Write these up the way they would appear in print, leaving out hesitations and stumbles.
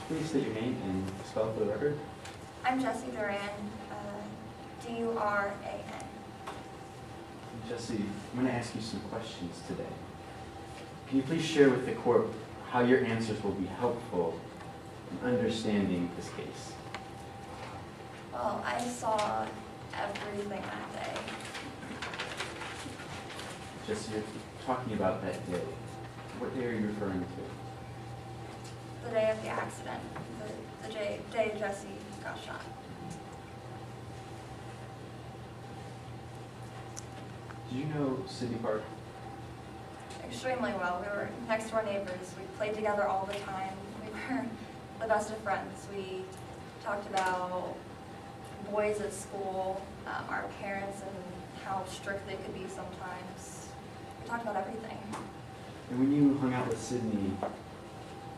Please state your name and spell for the record. I'm Jessie Duran, Duran. Jessie, I'm going to ask you some questions today. Can you please share with the court how your answers will be helpful in understanding this case? Well, I saw everything that day. Jessie, you're talking about that day. What day are you referring to? The day of the accident, the day Jessie got shot. Do you know Sydney Park? Extremely well. We were next door neighbors. We played together all the time. We were the best of friends. We talked about boys at school, our parents, and how strict they could be sometimes. We talked about everything. And when you hung out with Sydney, what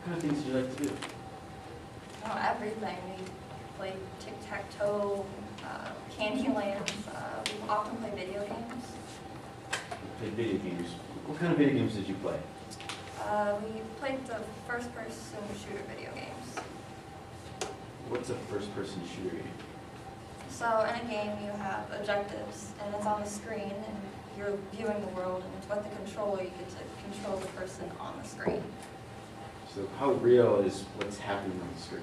kind of things did you like to do? Oh, everything. We played tic-tac-toe, Candyland. We often play video games. You played video games. What kind of video games did you play? We played the first-person shooter video games. What's a first-person shooter game? So in a game you have objectives and it's on the screen and you're viewing the world, and with the controller you get to control the person on the screen. So how real is what's happening on the screen?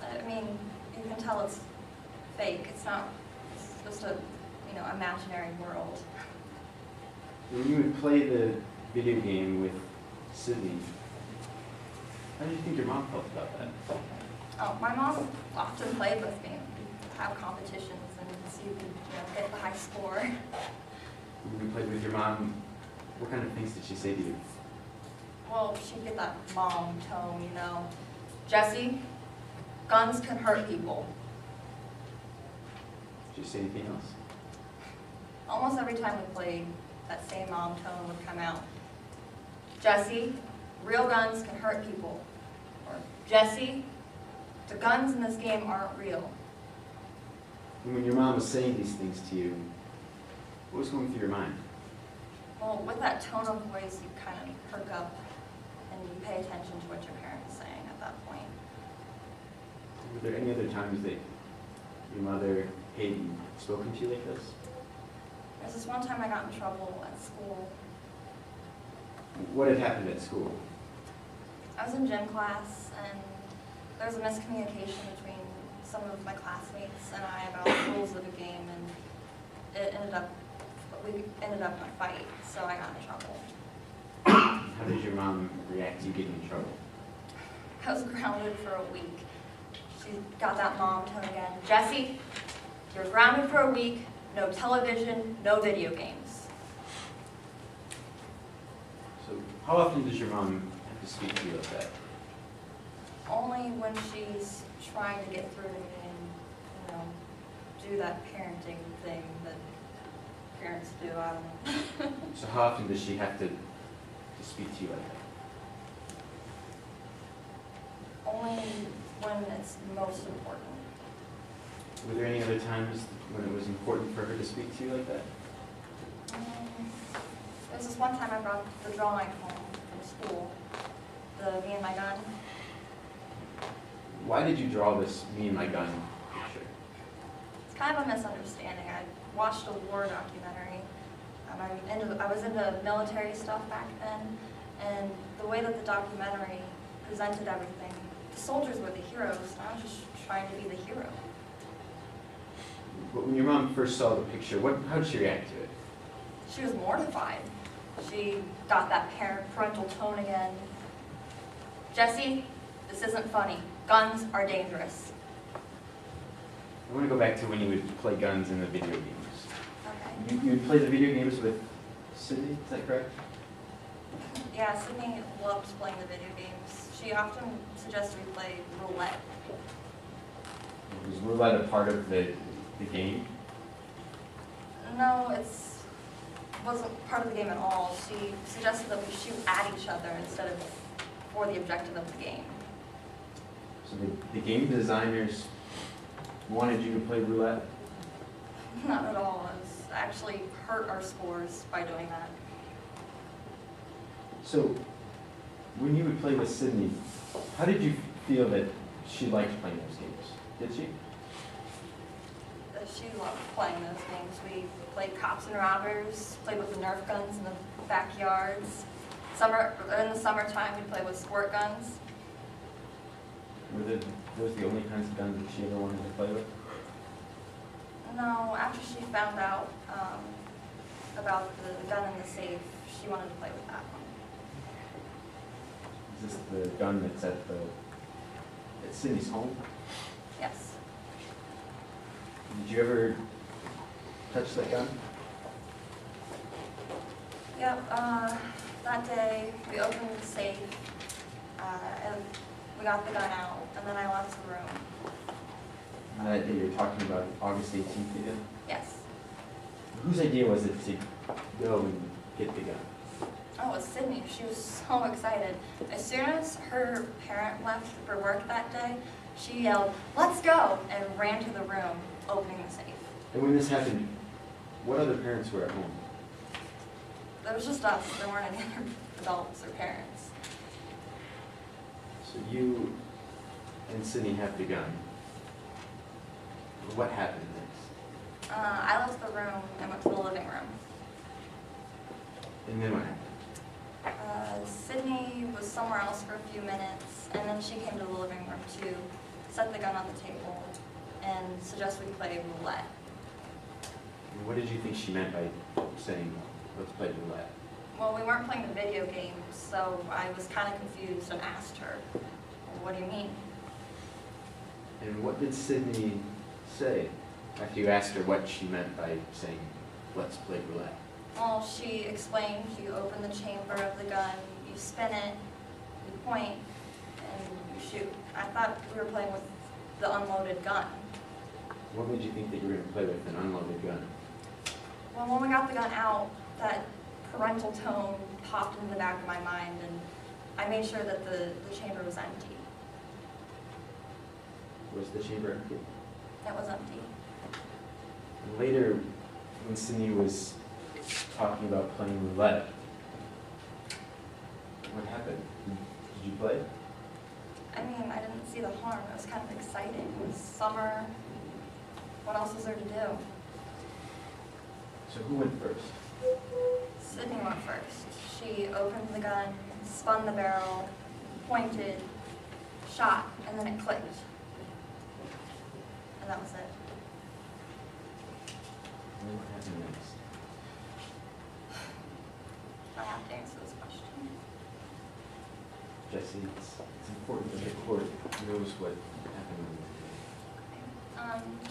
I mean, you can tell it's fake. It's not, it's just a, imaginary world. When you would play the video game with Sydney, how do you think your mom felt about that? Oh, my mom often played with me. We'd have competitions and see who could get the high score. When you played with your mom, what kind of things did she say to you? Well, she'd get that mom tone, Jessie, guns can hurt people. Did she say anything else? Almost every time we played, that same mom tone would come out. Jessie, real guns can hurt people. Or, Jessie, the guns in this game aren't real. And when your mom was saying these things to you, what was going through your mind? Well, with that tone of voice, you kind of perk up and you pay attention to what your parents are saying at that point. Were there any other times that your mother hadn't spoken to you like this? There's this one time I got in trouble at school. What had happened at school? I was in gym class and there was a miscommunication between some of my classmates and I about the rules of the game, and we ended up in a fight, so I got in trouble. How did your mom react to you getting in trouble? I was grounded for a week. She got that mom tone again. Jessie, you're grounded for a week, no television, no video games. So how often does your mom have to speak to you like that? Only when she's trying to get through to me and, do that parenting thing that parents do. I don't know. So how often does she have to speak to you like that? Only when it's most important. Were there any other times when it was important for her to speak to you like that? There was this one time I brought the drawing home from school, the Me and My Gun. Why did you draw this Me and My Gun picture? It's kind of a misunderstanding. I watched a war documentary. I was into military stuff back then, and the way that the documentary presented everything, the soldiers were the heroes, and I was just trying to be the hero. But when your mom first saw the picture, how did she react to it? She was mortified. She got that parental tone again. Jessie, this isn't funny. Guns are dangerous. I want to go back to when you would play guns in the video games. Okay. You would play the video games with Sydney, is that correct? Yeah, Sydney loves playing the video games. She often suggests we play roulette. Was roulette a part of the game? No, it wasn't part of the game at all. She suggested that we shoot at each other instead of for the objective of the game. So the game designers wanted you to play roulette? Not at all. It's actually hurt our scores by doing that. So when you would play with Sydney, how did you feel that she liked playing those games, did she? She loved playing those games. We played cops and robbers, played with the Nerf guns in the backyards. In the summertime, we'd play with squirt guns. Were those the only kinds of guns that she ever wanted to play with? No, after she found out about the gun in the safe, she wanted to play with that one. Is this the gun that's at Sydney's home? Yes. Did you ever touch that gun? Yep, that day we opened the safe, and we got the gun out, and then I left the room. That day you're talking about August 18th again? Yes. Whose idea was it to go and get the gun? Oh, it was Sydney. She was so excited. As soon as her parent left for work that day, she yelled, "Let's go!" and ran to the room, opening the safe. And when this happened, what other parents were at home? It was just us. There weren't any other adults or parents. So you and Sydney have the gun. What happened next? I left the room and went to the living room. And then what happened? Sydney was somewhere else for a few minutes, and then she came to the living room to set the gun on the table and suggest we play roulette. And what did you think she meant by saying, let's play roulette? Well, we weren't playing the video game, so I was kind of confused and asked her, "What do you mean?" And what did Sydney say after you asked her what she meant by saying, let's play roulette? Well, she explained you open the chamber of the gun, you spin it, you point, and you shoot. I thought we were playing with the unloaded gun. What made you think that you were going to play with an unloaded gun? Well, when we got the gun out, that parental tone popped into the back of my mind, and I made sure that the chamber was empty. Was the chamber empty? It was empty. And later, when Sydney was talking about playing roulette, what happened? Did you play? I mean, I didn't see the harm. It was kind of exciting. It was summer. What else was there to do? So who went first? Sydney went first. She opened the gun, spun the barrel, pointed, shot, and then it clicked. And that was it. And then what happened next? I have to answer this question. Jesse, it's important that the court knows what happened.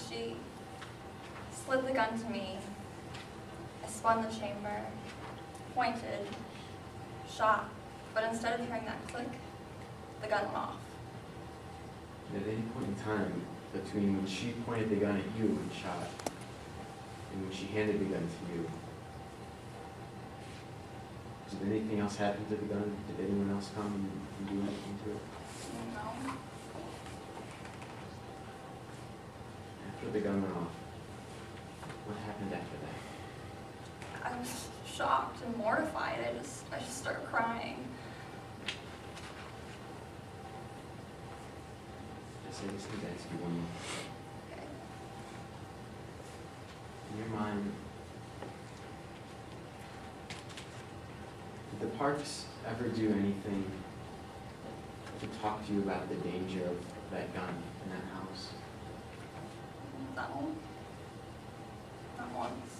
She slid the gun to me. I spun the chamber, pointed, shot, but instead of hearing that click, the gun went off. At any point in time between when she pointed the gun at you and shot, and when she handed the gun to you, did anything else happen to the gun? Did anyone else come and do anything to it? No. After the gun went off, what happened after that? I was shocked and mortified. I just started crying. Jesse, I just need to ask you one more. Okay. In your mind, did the Parks ever do anything to talk to you about the danger of that gun in that house? No. Not once.